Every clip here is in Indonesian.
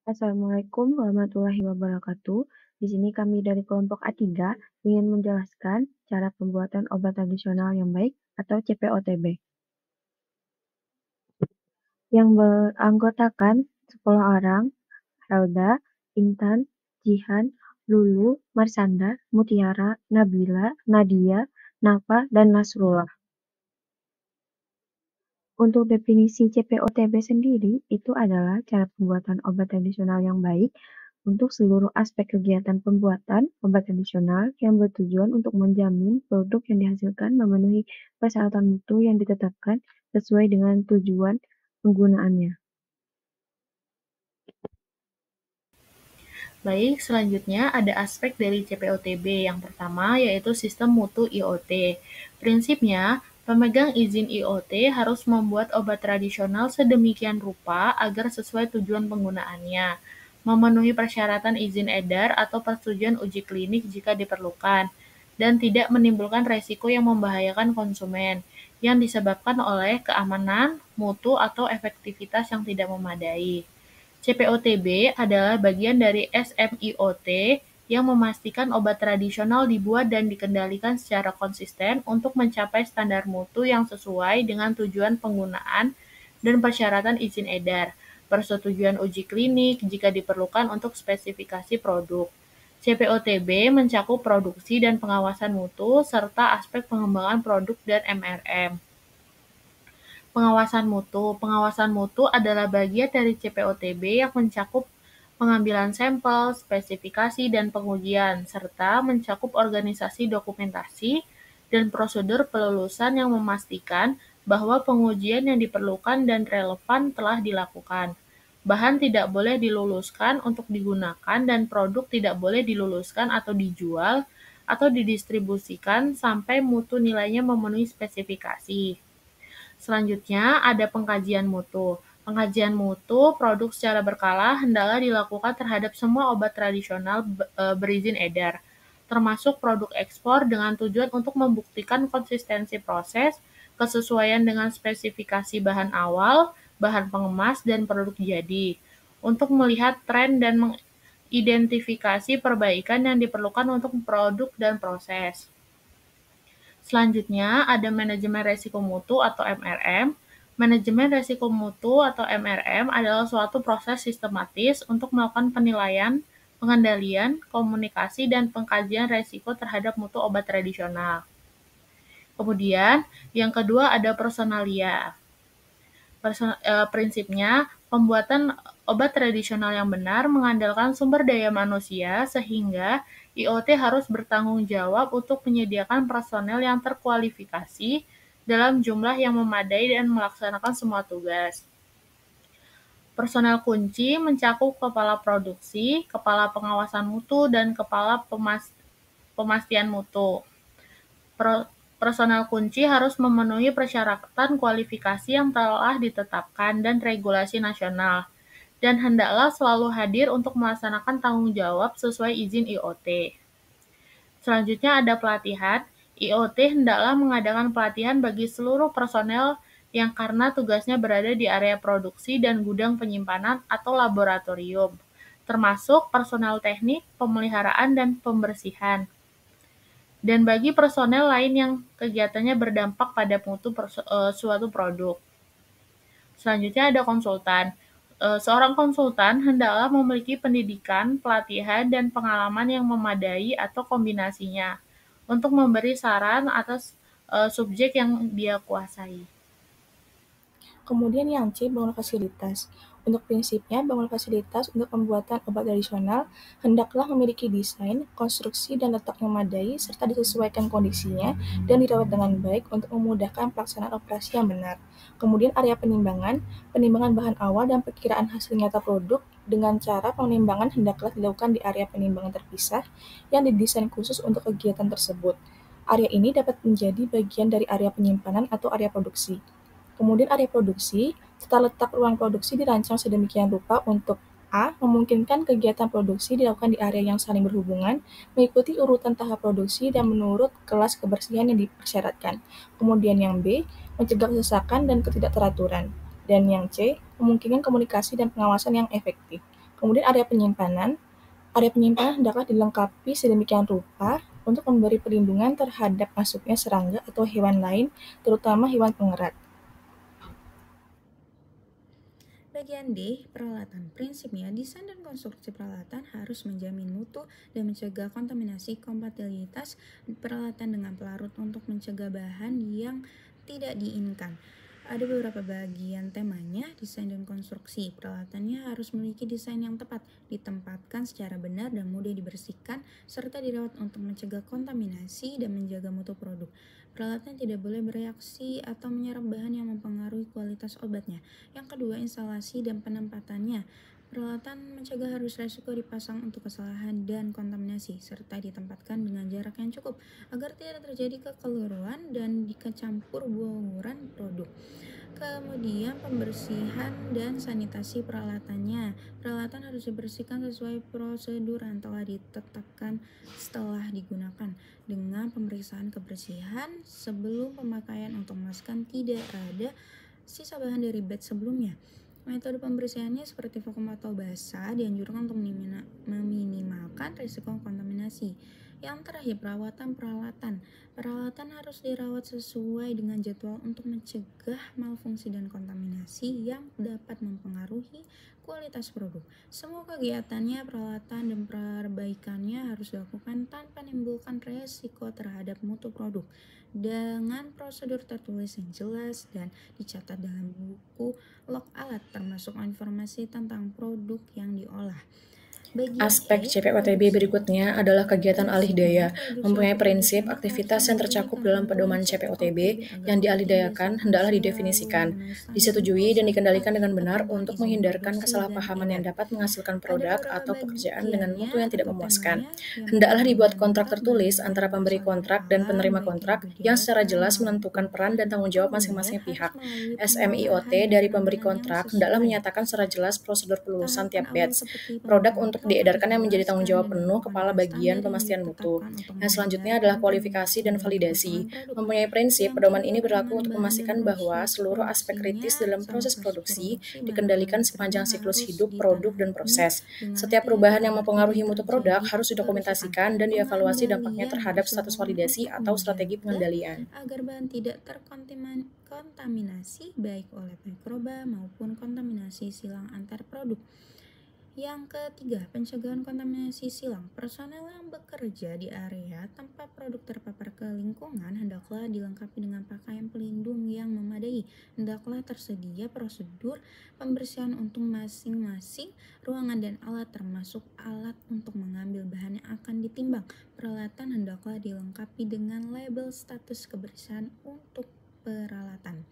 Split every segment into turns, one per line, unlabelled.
Assalamualaikum warahmatullahi wabarakatuh. Di sini kami dari kelompok A3 ingin menjelaskan cara pembuatan obat tradisional yang baik atau CPOTB yang beranggotakan 10 orang, Helda, Intan, Jihan, Lulu, Marsanda, Mutiara, Nabila, Nadia, Nafa, dan Nasrullah. Untuk definisi CPOTB sendiri, itu adalah cara pembuatan obat tradisional yang baik untuk seluruh aspek kegiatan pembuatan obat tradisional yang bertujuan untuk menjamin produk yang dihasilkan memenuhi persyaratan mutu yang ditetapkan sesuai dengan tujuan penggunaannya.
Baik, selanjutnya ada aspek dari CPOTB. Yang pertama yaitu sistem mutu IoT. Prinsipnya, pemegang izin IoT harus membuat obat tradisional sedemikian rupa agar sesuai tujuan penggunaannya, memenuhi persyaratan izin edar atau persetujuan uji klinik jika diperlukan, dan tidak menimbulkan resiko yang membahayakan konsumen yang disebabkan oleh keamanan, mutu, atau efektivitas yang tidak memadai. CPOTB adalah bagian dari SMIOT yang memastikan obat tradisional dibuat dan dikendalikan secara konsisten untuk mencapai standar mutu yang sesuai dengan tujuan penggunaan dan persyaratan izin edar, persetujuan uji klinik jika diperlukan untuk spesifikasi produk. CPOTB mencakup produksi dan pengawasan mutu serta aspek pengembangan produk dan MRM. Pengawasan mutu adalah bagian dari CPOTB yang mencakup pengambilan sampel, spesifikasi, dan pengujian, serta mencakup organisasi dokumentasi dan prosedur pelulusan yang memastikan bahwa pengujian yang diperlukan dan relevan telah dilakukan. Bahan tidak boleh diluluskan untuk digunakan dan produk tidak boleh diluluskan atau dijual atau didistribusikan sampai mutu nilainya memenuhi spesifikasi. Selanjutnya ada pengkajian mutu. Pengkajian mutu produk secara berkala hendaklah dilakukan terhadap semua obat tradisional berizin edar, termasuk produk ekspor dengan tujuan untuk membuktikan konsistensi proses, kesesuaian dengan spesifikasi bahan awal, bahan pengemas, dan produk jadi, untuk melihat tren dan mengidentifikasi perbaikan yang diperlukan untuk produk dan proses. Selanjutnya, ada manajemen resiko mutu atau MRM. Manajemen resiko mutu atau MRM adalah suatu proses sistematis untuk melakukan penilaian, pengendalian, komunikasi, dan pengkajian resiko terhadap mutu obat tradisional. Kemudian, yang kedua ada personalia. Prinsipnya, pembuatan obat tradisional yang benar mengandalkan sumber daya manusia sehingga IoT harus bertanggung jawab untuk menyediakan personel yang terkualifikasi dalam jumlah yang memadai dan melaksanakan semua tugas. Personel kunci mencakup kepala produksi, kepala pengawasan mutu, dan kepala pemastian mutu. Personel kunci harus memenuhi persyaratan kualifikasi yang telah ditetapkan dan regulasi nasional, dan hendaklah selalu hadir untuk melaksanakan tanggung jawab sesuai izin IoT. Selanjutnya ada pelatihan. IoT hendaklah mengadakan pelatihan bagi seluruh personel yang karena tugasnya berada di area produksi dan gudang penyimpanan atau laboratorium, termasuk personel teknik, pemeliharaan, dan pembersihan, dan bagi personel lain yang kegiatannya berdampak pada mutu suatu produk. Selanjutnya ada konsultan. Seorang konsultan hendaklah memiliki pendidikan, pelatihan, dan pengalaman yang memadai atau kombinasinya untuk memberi saran atas subjek yang dia kuasai.
Kemudian yang C, bangun fasilitas. Untuk prinsipnya, bangun fasilitas untuk pembuatan obat tradisional hendaklah memiliki desain, konstruksi, dan letak yang memadai, serta disesuaikan kondisinya dan dirawat dengan baik untuk memudahkan pelaksanaan operasi yang benar. Kemudian area penimbangan bahan awal dan perkiraan hasil nyata produk dengan cara penimbangan hendaklah dilakukan di area penimbangan terpisah yang didesain khusus untuk kegiatan tersebut. Area ini dapat menjadi bagian dari area penyimpanan atau area produksi. Kemudian area produksi, tata letak ruang produksi dirancang sedemikian rupa untuk A. Memungkinkan kegiatan produksi dilakukan di area yang saling berhubungan, mengikuti urutan tahap produksi dan menurut kelas kebersihan yang dipersyaratkan. Kemudian yang B. Mencegah kesesakan dan ketidakteraturan. Dan yang C. Memungkinkan komunikasi dan pengawasan yang efektif. Kemudian area penyimpanan. Area penyimpanan hendaklah dilengkapi sedemikian rupa untuk memberi perlindungan terhadap masuknya serangga atau hewan lain, terutama hewan pengerat.
Bagian D, peralatan. Prinsipnya, desain dan konstruksi peralatan harus menjamin mutu dan mencegah kontaminasi. Kompatibilitas peralatan dengan pelarut untuk mencegah bahan yang tidak diinginkan. Ada beberapa bagian temanya, desain dan konstruksi. Peralatannya harus memiliki desain yang tepat, ditempatkan secara benar dan mudah dibersihkan, serta dirawat untuk mencegah kontaminasi dan menjaga mutu produk. Peralatan tidak boleh bereaksi atau menyerap bahan yang mempengaruhi kualitas obatnya. Yang kedua, instalasi dan penempatannya. Peralatan mencegah harus resiko dipasang untuk kesalahan dan kontaminasi, serta ditempatkan dengan jarak yang cukup agar tidak terjadi kekeliruan dan dikecampur bauran produk. Kemudian pembersihan dan sanitasi peralatannya. Peralatan harus dibersihkan sesuai prosedur yang telah ditetapkan setelah digunakan dengan pemeriksaan kebersihan sebelum pemakaian untuk memastikan tidak ada sisa bahan dari batch sebelumnya. Metode pembersihannya seperti vakum atau basah dianjurkan untuk meminimalkan risiko kontaminasi. Yang terakhir, perawatan peralatan. Peralatan harus dirawat sesuai dengan jadwal untuk mencegah malfungsi dan kontaminasi yang dapat mempengaruhi kualitas produk. Semua kegiatannya, peralatan, dan perbaikannya harus dilakukan tanpa menimbulkan resiko terhadap mutu produk dengan prosedur tertulis yang jelas dan dicatat dalam buku log alat termasuk informasi tentang produk yang diolah.
Aspek CPOTB berikutnya adalah kegiatan alih daya, mempunyai prinsip aktivitas yang tercakup dalam pedoman CPOTB yang dialihdayakan hendaklah didefinisikan, disetujui dan dikendalikan dengan benar untuk menghindarkan kesalahpahaman yang dapat menghasilkan produk atau pekerjaan dengan mutu yang tidak memuaskan. Hendaklah dibuat kontrak tertulis antara pemberi kontrak dan penerima kontrak yang secara jelas menentukan peran dan tanggung jawab masing-masing pihak. SMIOT dari pemberi kontrak hendaklah menyatakan secara jelas prosedur pelulusan tiap batch produk untuk diedarkan yang menjadi tanggung jawab penuh kepala bagian pemastian mutu. Yang selanjutnya adalah kualifikasi dan validasi. Mempunyai prinsip, pedoman ini berlaku untuk memastikan bahwa seluruh aspek kritis dalam proses produksi dikendalikan sepanjang siklus hidup produk dan proses. Setiap perubahan yang mempengaruhi mutu produk harus didokumentasikan dan dievaluasi dampaknya terhadap status validasi atau strategi pengendalian.
Agar bahan tidak terkontaminasi baik oleh mikroba maupun kontaminasi silang antar produk. Yang ketiga, pencegahan kontaminasi silang. Personel yang bekerja di area tempat produk terpapar ke lingkungan hendaklah dilengkapi dengan pakaian pelindung yang memadai. Hendaklah tersedia prosedur pembersihan untuk masing-masing ruangan dan alat termasuk alat untuk mengambil bahan yang akan ditimbang. Peralatan hendaklah dilengkapi dengan label status kebersihan untuk peralatan.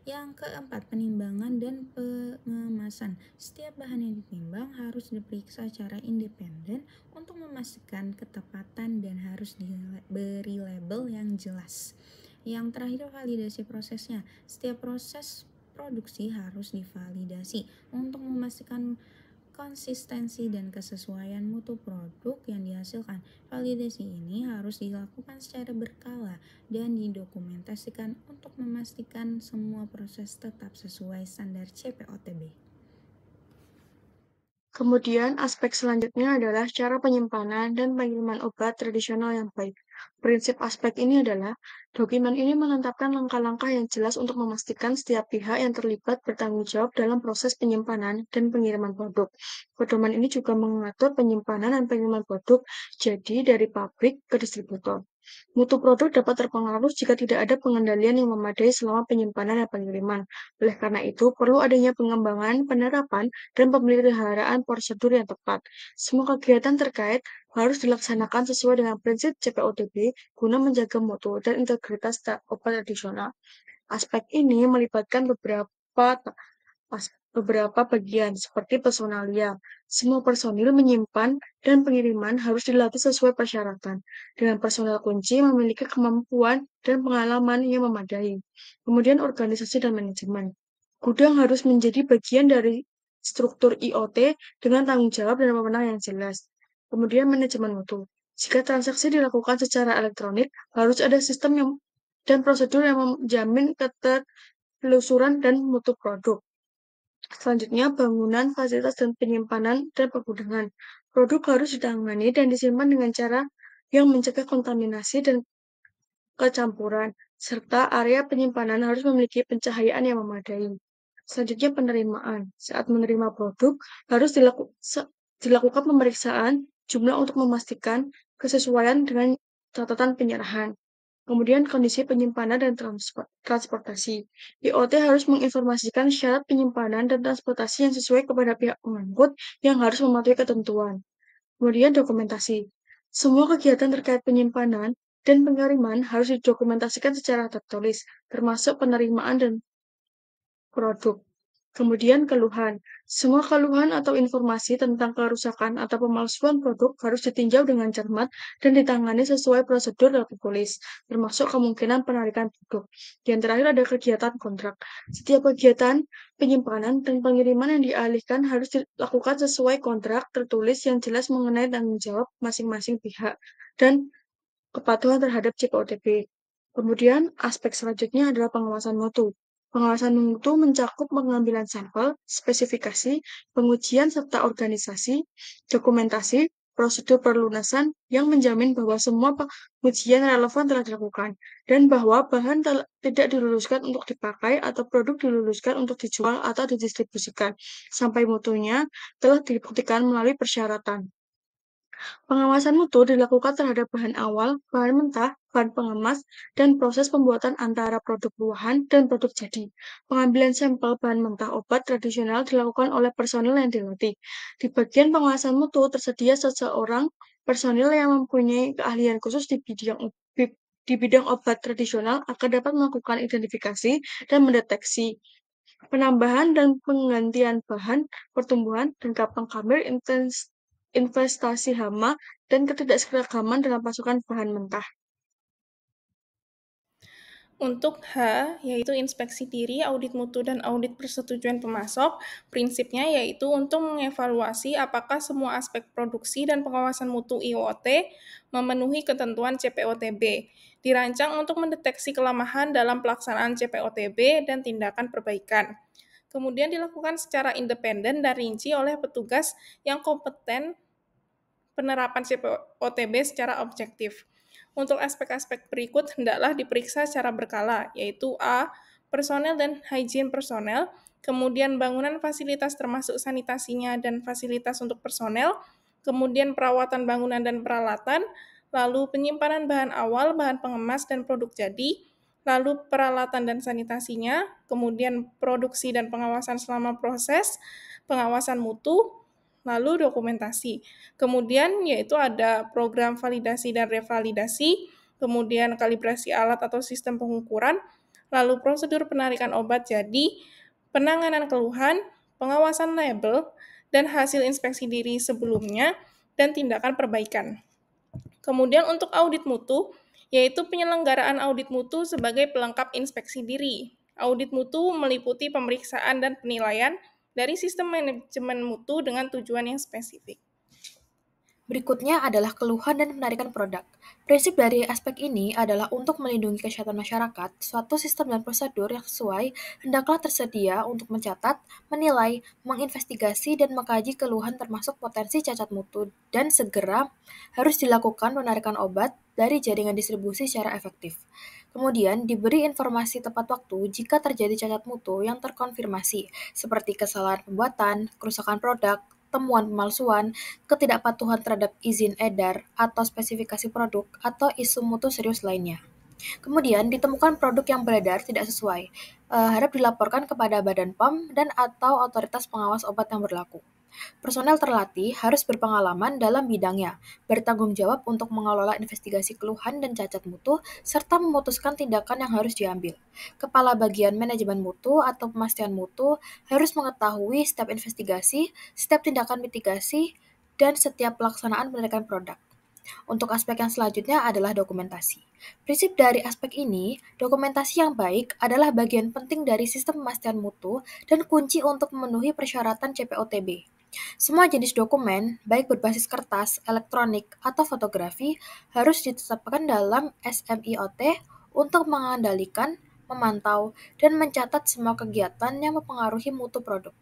Yang keempat, penimbangan dan pengemasan. Setiap bahan yang ditimbang harus diperiksa secara independen untuk memastikan ketepatan dan harus diberi label yang jelas. Yang terakhir, validasi prosesnya. Setiap proses produksi harus divalidasi untuk memastikan konsistensi dan kesesuaian mutu produk yang dihasilkan. Validasi ini harus dilakukan secara berkala dan didokumentasikan untuk memastikan semua proses tetap sesuai standar CPOTB.
Kemudian aspek selanjutnya adalah cara penyimpanan dan pengiriman obat tradisional yang baik. Prinsip aspek ini adalah dokumen ini menetapkan langkah-langkah yang jelas untuk memastikan setiap pihak yang terlibat bertanggung jawab dalam proses penyimpanan dan pengiriman produk. Pedoman ini juga mengatur penyimpanan dan pengiriman produk jadi dari pabrik ke distributor. Mutu produk dapat terpengaruh jika tidak ada pengendalian yang memadai selama penyimpanan dan pengiriman. Oleh karena itu, perlu adanya pengembangan, penerapan, dan pemeliharaan prosedur yang tepat. Semua kegiatan terkait harus dilaksanakan sesuai dengan prinsip CPOTB guna menjaga mutu dan integritas obat tradisional. Aspek ini melibatkan beberapa bagian seperti personalia. Semua personil menyimpan dan pengiriman harus dilatih sesuai persyaratan. Dengan personel kunci memiliki kemampuan dan pengalaman yang memadai. Kemudian organisasi dan manajemen. Gudang harus menjadi bagian dari struktur IoT dengan tanggung jawab dan wewenang yang jelas. Kemudian manajemen mutu. Jika transaksi dilakukan secara elektronik, harus ada sistem dan prosedur yang menjamin ketelusuran dan mutu produk. Selanjutnya, bangunan, fasilitas, dan penyimpanan dan penggunaan. Produk harus ditangani dan disimpan dengan cara yang mencegah kontaminasi dan kecampuran, serta area penyimpanan harus memiliki pencahayaan yang memadai. Selanjutnya, penerimaan. Saat menerima produk, harus dilakukan pemeriksaan jumlah untuk memastikan kesesuaian dengan catatan penyerahan. Kemudian kondisi penyimpanan dan transportasi. IoT harus menginformasikan syarat penyimpanan dan transportasi yang sesuai kepada pihak pengangkut yang harus mematuhi ketentuan. Kemudian dokumentasi. Semua kegiatan terkait penyimpanan dan pengiriman harus didokumentasikan secara tertulis, termasuk penerimaan dan produk. Kemudian keluhan. Semua keluhan atau informasi tentang kerusakan atau pemalsuan produk harus ditinjau dengan cermat dan ditangani sesuai prosedur tertulis, termasuk kemungkinan penarikan produk. Yang terakhir ada kegiatan kontrak. Setiap kegiatan penyimpanan dan pengiriman yang dialihkan harus dilakukan sesuai kontrak tertulis yang jelas mengenai tanggung jawab masing-masing pihak dan kepatuhan terhadap CPOTB. Kemudian, aspek selanjutnya adalah pengawasan mutu. Pengawasan mutu mencakup pengambilan sampel, spesifikasi, pengujian serta organisasi, dokumentasi, prosedur perlunasan yang menjamin bahwa semua pengujian relevan telah dilakukan dan bahwa bahan tidak diluluskan untuk dipakai atau produk diluluskan untuk dijual atau didistribusikan sampai mutunya telah dibuktikan melalui persyaratan. Pengawasan mutu dilakukan terhadap bahan awal, bahan mentah, bahan pengemas, dan proses pembuatan antara produk ruahan dan produk jadi. Pengambilan sampel bahan mentah obat tradisional dilakukan oleh personil yang dilatih. Di bagian pengawasan mutu tersedia seseorang personil yang mempunyai keahlian khusus di bidang obat tradisional agar dapat melakukan identifikasi dan mendeteksi penambahan dan penggantian bahan pertumbuhan dan kapan kambil investasi hama, dan ketidakseragaman dalam pasokan bahan mentah.
Untuk H, yaitu inspeksi diri, audit mutu, dan audit persetujuan pemasok, prinsipnya yaitu untuk mengevaluasi apakah semua aspek produksi dan pengawasan mutu IoT memenuhi ketentuan CPOTB, dirancang untuk mendeteksi kelemahan dalam pelaksanaan CPOTB dan tindakan perbaikan. Kemudian dilakukan secara independen dan rinci oleh petugas yang kompeten penerapan CPOTB secara objektif. Untuk aspek-aspek berikut hendaklah diperiksa secara berkala, yaitu A. Personel dan hygiene personel, kemudian bangunan fasilitas termasuk sanitasinya dan fasilitas untuk personel, kemudian perawatan bangunan dan peralatan, lalu penyimpanan bahan awal, bahan pengemas, dan produk jadi, lalu peralatan dan sanitasinya, kemudian produksi dan pengawasan selama proses, pengawasan mutu, lalu dokumentasi. Kemudian yaitu ada program validasi dan revalidasi, kemudian kalibrasi alat atau sistem pengukuran, lalu prosedur penarikan obat jadi, penanganan keluhan, pengawasan label, dan hasil inspeksi diri sebelumnya, dan tindakan perbaikan. Kemudian untuk audit mutu, yaitu penyelenggaraan audit mutu sebagai pelengkap inspeksi diri. Audit mutu meliputi pemeriksaan dan penilaian dari sistem manajemen mutu dengan tujuan yang spesifik.
Berikutnya adalah keluhan dan penarikan produk. Prinsip dari aspek ini adalah untuk melindungi kesehatan masyarakat, suatu sistem dan prosedur yang sesuai hendaklah tersedia untuk mencatat, menilai, menginvestigasi, dan mengkaji keluhan termasuk potensi cacat mutu dan segera harus dilakukan penarikan obat dari jaringan distribusi secara efektif. Kemudian, diberi informasi tepat waktu jika terjadi cacat mutu yang terkonfirmasi, seperti kesalahan pembuatan, kerusakan produk, temuan pemalsuan, ketidakpatuhan terhadap izin edar atau spesifikasi produk, atau isu mutu serius lainnya. Kemudian, ditemukan produk yang beredar tidak sesuai, harap dilaporkan kepada Badan POM dan atau otoritas pengawas obat yang berlaku. Personel terlatih harus berpengalaman dalam bidangnya, bertanggung jawab untuk mengelola investigasi keluhan dan cacat mutu, serta memutuskan tindakan yang harus diambil. Kepala bagian manajemen mutu atau pemastian mutu harus mengetahui setiap investigasi, setiap tindakan mitigasi, dan setiap pelaksanaan penarikan produk. Untuk aspek yang selanjutnya adalah dokumentasi. Prinsip dari aspek ini, dokumentasi yang baik adalah bagian penting dari sistem pemastian mutu dan kunci untuk memenuhi persyaratan CPOTB. Semua jenis dokumen, baik berbasis kertas, elektronik, atau fotografi, harus ditetapkan dalam SMIOT untuk mengendalikan, memantau, dan mencatat semua kegiatan yang mempengaruhi mutu produk.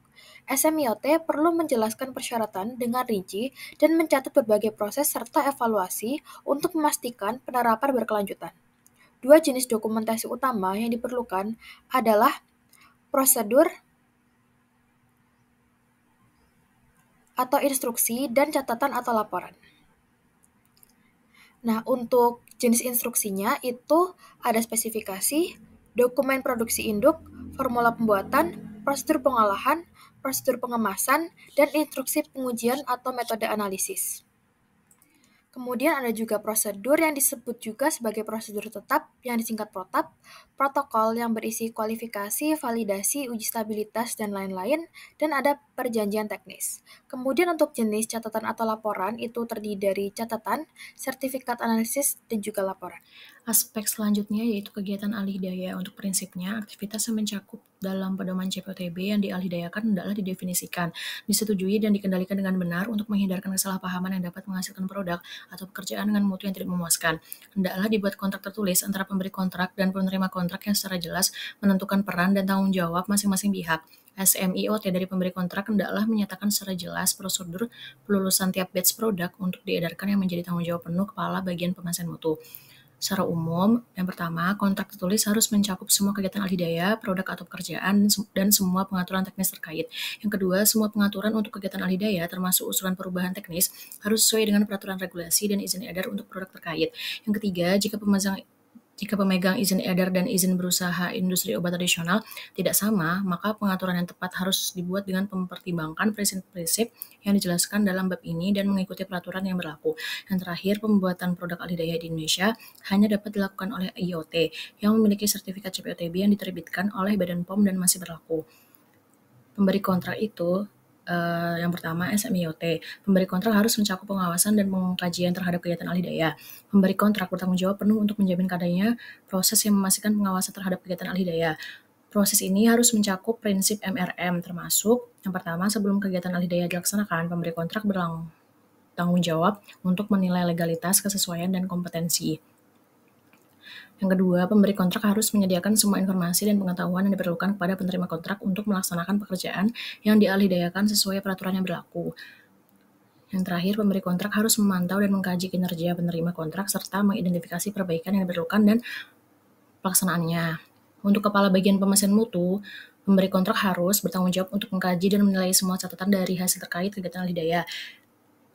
SMIOT perlu menjelaskan persyaratan dengan rinci dan mencatat berbagai proses serta evaluasi untuk memastikan penerapan berkelanjutan. Dua jenis dokumentasi utama yang diperlukan adalah prosedur atau instruksi dan catatan atau laporan. Nah, untuk jenis instruksinya itu ada spesifikasi, dokumen produksi induk, formula pembuatan, prosedur pengolahan, prosedur pengemasan, dan instruksi pengujian atau metode analisis. Kemudian ada juga prosedur yang disebut juga sebagai prosedur tetap yang disingkat PROTAP, protokol yang berisi kualifikasi, validasi, uji stabilitas, dan lain-lain, dan ada perjanjian teknis. Kemudian untuk jenis catatan atau laporan itu terdiri dari catatan, sertifikat analisis, dan juga laporan.
Aspek selanjutnya yaitu kegiatan alih daya. Untuk prinsipnya, aktivitas yang mencakup dalam pedoman CPOTB yang dialihdayakan hendaklah didefinisikan, disetujui dan dikendalikan dengan benar untuk menghindarkan kesalahpahaman yang dapat menghasilkan produk atau pekerjaan dengan mutu yang tidak memuaskan. Hendaklah dibuat kontrak tertulis antara pemberi kontrak dan penerima kontrak yang secara jelas menentukan peran dan tanggung jawab masing-masing pihak. SMIOT dari pemberi kontrak hendaklah menyatakan secara jelas prosedur pelulusan tiap batch produk untuk diedarkan yang menjadi tanggung jawab penuh kepala bagian pemasaran mutu. Secara umum, yang pertama, kontrak tertulis harus mencakup semua kegiatan alih daya, produk atau pekerjaan, dan semua pengaturan teknis terkait. Yang kedua, semua pengaturan untuk kegiatan alih daya, termasuk usulan perubahan teknis, harus sesuai dengan peraturan regulasi dan izin edar untuk produk terkait. Yang ketiga, jika pemegang izin edar dan izin berusaha industri obat tradisional tidak sama, maka pengaturan yang tepat harus dibuat dengan mempertimbangkan prinsip-prinsip yang dijelaskan dalam bab ini dan mengikuti peraturan yang berlaku. Yang terakhir, pembuatan produk alih daya di Indonesia hanya dapat dilakukan oleh IoT yang memiliki sertifikat CPOTB yang diterbitkan oleh Badan POM dan masih berlaku. Pemberi kontrak itu yang pertama, SMIOT. Pemberi kontrak harus mencakup pengawasan dan pengkajian terhadap kegiatan alih daya. Pemberi kontrak bertanggung jawab penuh untuk menjamin adanya proses yang memastikan pengawasan terhadap kegiatan alih daya. Proses ini harus mencakup prinsip MRM, termasuk yang pertama, sebelum kegiatan alih daya dilaksanakan, pemberi kontrak bertanggung jawab untuk menilai legalitas, kesesuaian, dan kompetensi. Yang kedua, pemberi kontrak harus menyediakan semua informasi dan pengetahuan yang diperlukan kepada penerima kontrak untuk melaksanakan pekerjaan yang dialihdayakan sesuai peraturan yang berlaku. Yang terakhir, pemberi kontrak harus memantau dan mengkaji kinerja penerima kontrak serta mengidentifikasi perbaikan yang diperlukan dan pelaksanaannya. Untuk kepala bagian pemesan mutu, pemberi kontrak harus bertanggung jawab untuk mengkaji dan menilai semua catatan dari hasil terkait kegiatan alih daya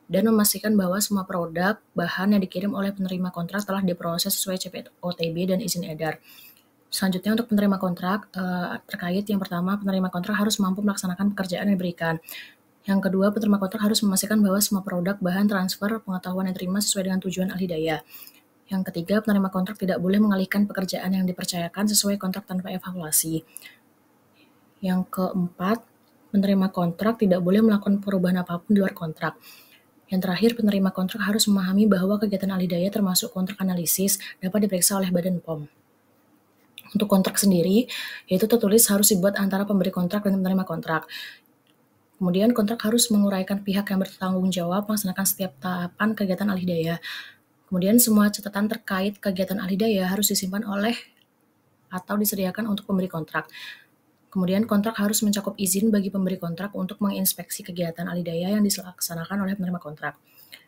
dan memastikan bahwa semua produk, bahan yang dikirim oleh penerima kontrak telah diproses sesuai CPOTB dan izin edar. Selanjutnya untuk penerima kontrak terkait yang pertama, penerima kontrak harus mampu melaksanakan pekerjaan yang diberikan. Yang kedua, penerima kontrak harus memastikan bahwa semua produk, bahan, transfer, pengetahuan yang diterima sesuai dengan tujuan alih daya. Yang ketiga, penerima kontrak tidak boleh mengalihkan pekerjaan yang dipercayakan sesuai kontrak tanpa evaluasi. Yang keempat, penerima kontrak tidak boleh melakukan perubahan apapun di luar kontrak. Yang terakhir, penerima kontrak harus memahami bahwa kegiatan alih daya termasuk kontrak analisis dapat diperiksa oleh Badan POM. Untuk kontrak sendiri, yaitu tertulis harus dibuat antara pemberi kontrak dan penerima kontrak. Kemudian kontrak harus menguraikan pihak yang bertanggung jawab melaksanakan setiap tahapan kegiatan alih daya. Kemudian semua catatan terkait kegiatan alih daya harus disimpan oleh atau disediakan untuk pemberi kontrak. Kemudian kontrak harus mencakup izin bagi pemberi kontrak untuk menginspeksi kegiatan alih daya yang dilaksanakan oleh penerima kontrak.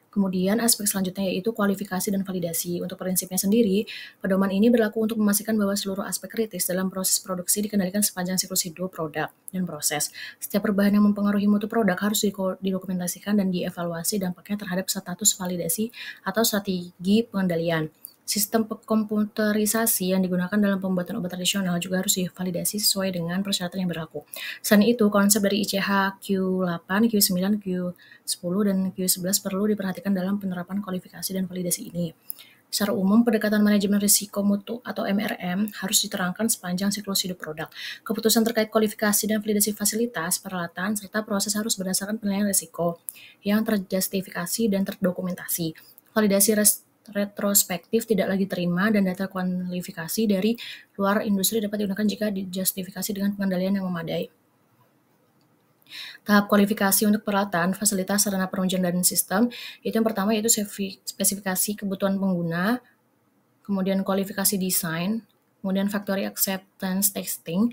Kemudian aspek selanjutnya yaitu kualifikasi dan validasi. Untuk prinsipnya sendiri, pedoman ini berlaku untuk memastikan bahwa seluruh aspek kritis dalam proses produksi dikendalikan sepanjang siklus hidup produk dan proses. Setiap perubahan yang mempengaruhi mutu produk harus didokumentasikan dan dievaluasi dampaknya terhadap status validasi atau strategi pengendalian. Sistem komputerisasi yang digunakan dalam pembuatan obat tradisional juga harus divalidasi sesuai dengan persyaratan yang berlaku. Selain itu, konsep dari ICH Q8, Q9, Q10, dan Q11 perlu diperhatikan dalam penerapan kualifikasi dan validasi ini. Secara umum, pendekatan manajemen risiko mutu atau MRM harus diterangkan sepanjang siklus hidup produk. Keputusan terkait kualifikasi dan validasi fasilitas, peralatan, serta proses harus berdasarkan penilaian risiko yang terjustifikasi dan terdokumentasi. Validasi retrospektif tidak lagi terima dan data kualifikasi dari luar industri dapat digunakan jika dijustifikasi dengan pengendalian yang memadai. Tahap kualifikasi untuk peralatan, fasilitas, sarana penunjang dan sistem, itu yang pertama yaitu spesifikasi kebutuhan pengguna, kemudian kualifikasi desain, kemudian factory acceptance testing,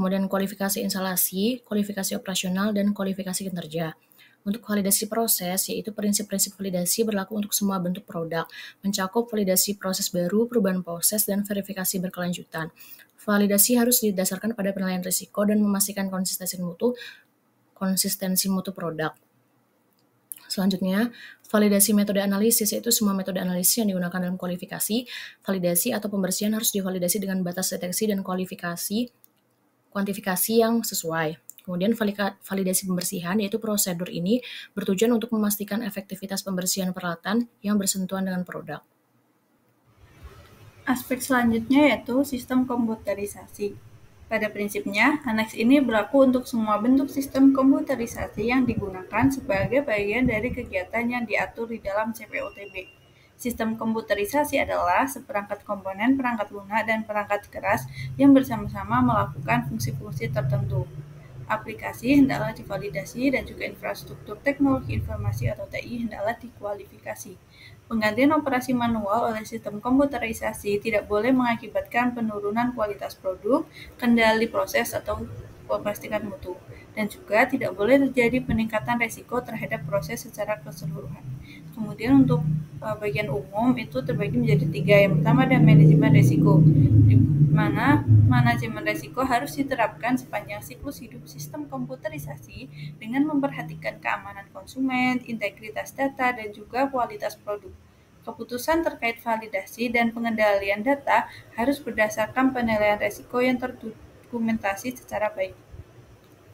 kemudian kualifikasi instalasi, kualifikasi operasional, dan kualifikasi kinerja. Untuk validasi proses, yaitu prinsip-prinsip validasi berlaku untuk semua bentuk produk, mencakup validasi proses baru, perubahan proses, dan verifikasi berkelanjutan. Validasi harus didasarkan pada penilaian risiko dan memastikan konsistensi mutu produk. Selanjutnya, validasi metode analisis, yaitu semua metode analisis yang digunakan dalam kualifikasi, validasi, atau pembersihan harus divalidasi dengan batas deteksi dan kuantifikasi yang sesuai. Kemudian validasi pembersihan, yaitu prosedur ini bertujuan untuk memastikan efektivitas pembersihan peralatan yang bersentuhan dengan produk.
Aspek selanjutnya yaitu sistem komputerisasi. Pada prinsipnya, aneks ini berlaku untuk semua bentuk sistem komputerisasi yang digunakan sebagai bagian dari kegiatan yang diatur di dalam CPOTB. Sistem komputerisasi adalah seperangkat komponen perangkat lunak dan perangkat keras yang bersama-sama melakukan fungsi-fungsi tertentu. Aplikasi hendaklah divalidasi dan juga infrastruktur teknologi informasi atau TI hendaklah dikualifikasi. Penggantian operasi manual oleh sistem komputerisasi tidak boleh mengakibatkan penurunan kualitas produk, kendali proses atau memastikan mutu, dan juga tidak boleh terjadi peningkatan resiko terhadap proses secara keseluruhan. Kemudian untuk bagian umum itu terbagi menjadi 3. Yang pertama ada manajemen resiko, di mana manajemen resiko harus diterapkan sepanjang siklus hidup sistem komputerisasi dengan memperhatikan keamanan konsumen, integritas data, dan juga kualitas produk. Keputusan terkait validasi dan pengendalian data harus berdasarkan penilaian resiko yang terdokumentasi secara baik.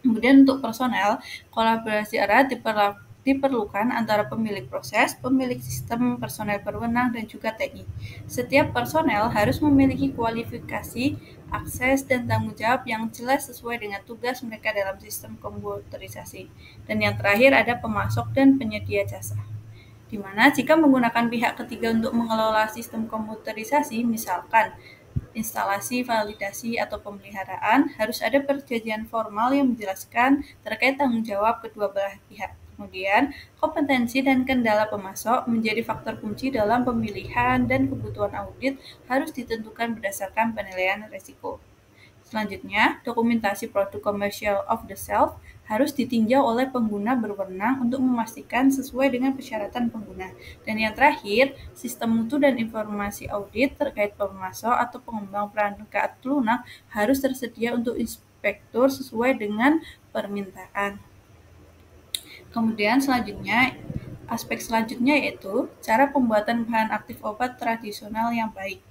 Kemudian untuk personel, kolaborasi erat diperlukan antara pemilik proses, pemilik sistem, personel berwenang, dan juga TI. Setiap personel harus memiliki kualifikasi, akses, dan tanggung jawab yang jelas sesuai dengan tugas mereka dalam sistem komputerisasi. Dan yang terakhir ada pemasok dan penyedia jasa, di mana jika menggunakan pihak ketiga untuk mengelola sistem komputerisasi, misalkan instalasi, validasi, atau pemeliharaan, harus ada perjanjian formal yang menjelaskan terkait tanggung jawab kedua belah pihak. Kemudian, kompetensi dan kendala pemasok menjadi faktor kunci dalam pemilihan dan kebutuhan audit harus ditentukan berdasarkan penilaian risiko. Selanjutnya, dokumentasi produk commercial off the shelf harus ditinjau oleh pengguna berwenang untuk memastikan sesuai dengan persyaratan pengguna. Dan yang terakhir, sistem mutu dan informasi audit terkait pemasok atau pengembang perangkat lunak harus tersedia untuk inspektur sesuai dengan permintaan. Kemudian aspek selanjutnya yaitu cara pembuatan bahan aktif obat tradisional yang baik.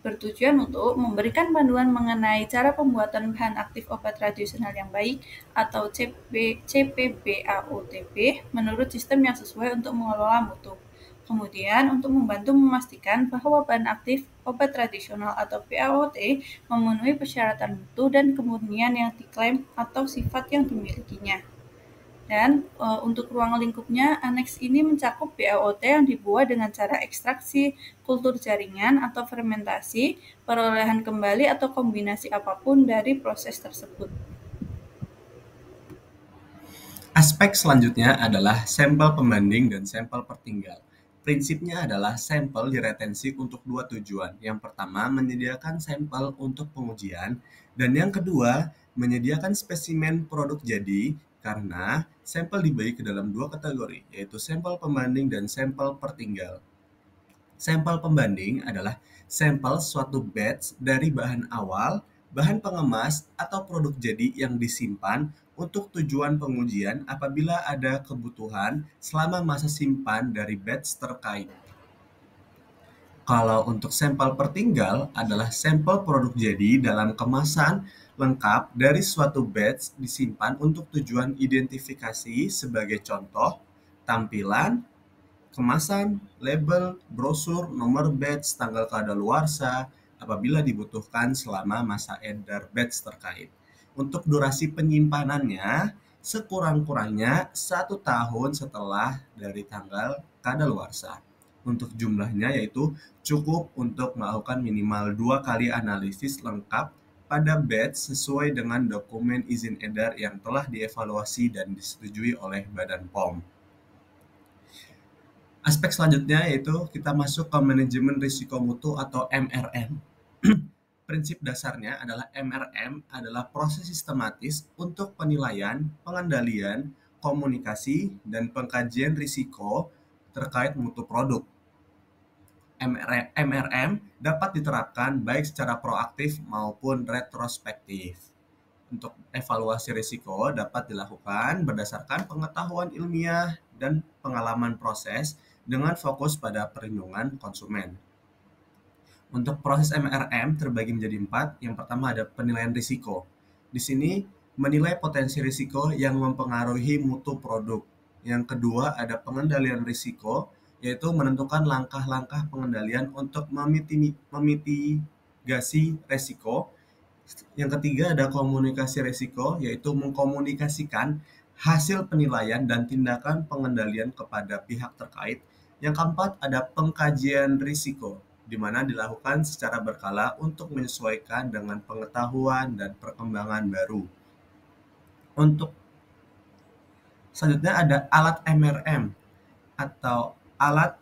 Bertujuan untuk memberikan panduan mengenai cara pembuatan bahan aktif obat tradisional yang baik atau CPBAOTB menurut sistem yang sesuai untuk mengelola mutu. Kemudian untuk membantu memastikan bahwa bahan aktif obat tradisional atau BAOT memenuhi persyaratan mutu dan kemurnian yang diklaim atau sifat yang dimilikinya. Dan untuk ruang lingkupnya, aneks ini mencakup BAOT yang dibuat dengan cara ekstraksi, kultur jaringan, atau fermentasi, perolehan kembali, atau kombinasi apapun dari proses tersebut.
Aspek selanjutnya adalah sampel pembanding dan sampel pertinggal. Prinsipnya adalah sampel diretensi untuk 2 tujuan. Yang pertama, menyediakan sampel untuk pengujian, dan yang kedua, menyediakan spesimen produk jadi, karena sampel dibagi ke dalam 2 kategori, yaitu sampel pembanding dan sampel pertinggal. Sampel pembanding adalah sampel suatu batch dari bahan awal, bahan pengemas, atau produk jadi yang disimpan untuk tujuan pengujian apabila ada kebutuhan selama masa simpan dari batch terkait. Kalau untuk sampel pertinggal adalah sampel produk jadi dalam kemasan lengkap dari suatu batch disimpan untuk tujuan identifikasi sebagai contoh, tampilan, kemasan, label, brosur, nomor batch, tanggal kadaluarsa, apabila dibutuhkan selama masa edar batch terkait. Untuk durasi penyimpanannya, sekurang-kurangnya 1 tahun setelah dari tanggal kadaluarsa. Untuk jumlahnya yaitu cukup untuk melakukan minimal 2 kali analisis lengkap pada batch sesuai dengan dokumen izin edar yang telah dievaluasi dan disetujui oleh Badan POM. Aspek selanjutnya yaitu kita masuk ke manajemen risiko mutu atau MRM. Prinsip dasarnya adalah MRM adalah proses sistematis untuk penilaian, pengendalian, komunikasi, dan pengkajian risiko terkait mutu produk. MRM dapat diterapkan baik secara proaktif maupun retrospektif. Untuk evaluasi risiko dapat dilakukan berdasarkan pengetahuan ilmiah dan pengalaman proses dengan fokus pada perlindungan konsumen. Untuk proses MRM terbagi menjadi 4. Yang pertama ada penilaian risiko. Di sini menilai potensi risiko yang mempengaruhi mutu produk. Yang kedua ada pengendalian risiko, yaitu menentukan langkah-langkah pengendalian untuk memitigasi risiko. Yang ketiga ada komunikasi risiko, yaitu mengkomunikasikan hasil penilaian dan tindakan pengendalian kepada pihak terkait. Yang keempat ada pengkajian risiko, di mana dilakukan secara berkala untuk menyesuaikan dengan pengetahuan dan perkembangan baru. Untuk selanjutnya ada alat MRM atau alat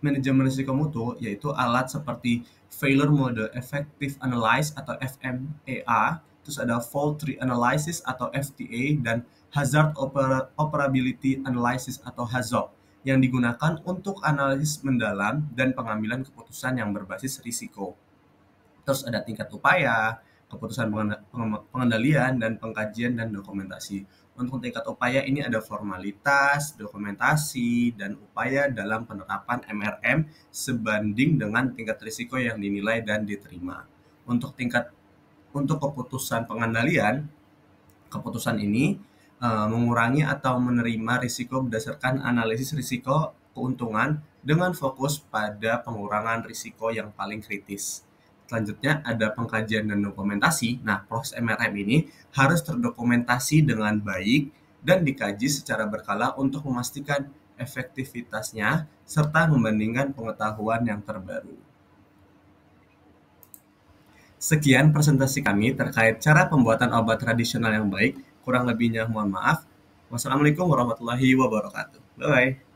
manajemen risiko mutu, yaitu alat seperti Failure Mode Effective Analysis atau FMEA, terus ada Fault Tree Analysis atau FTA, dan Hazard Operability Analysis atau HAZOP, yang digunakan untuk analisis mendalam dan pengambilan keputusan yang berbasis risiko. Terus ada tingkat upaya, keputusan pengendalian, dan pengkajian dan dokumentasi. Untuk tingkat upaya ini ada formalitas, dokumentasi, dan upaya dalam penerapan MRM sebanding dengan tingkat risiko yang dinilai dan diterima. Untuk keputusan pengendalian, keputusan ini mengurangi atau menerima risiko berdasarkan analisis risiko keuntungan dengan fokus pada pengurangan risiko yang paling kritis. Selanjutnya ada pengkajian dan dokumentasi. Nah, proses MRM ini harus terdokumentasi dengan baik dan dikaji secara berkala untuk memastikan efektivitasnya serta membandingkan pengetahuan yang terbaru. Sekian presentasi kami terkait cara pembuatan obat tradisional yang baik. Kurang lebihnya mohon maaf. Wassalamualaikum warahmatullahi wabarakatuh. Bye-bye.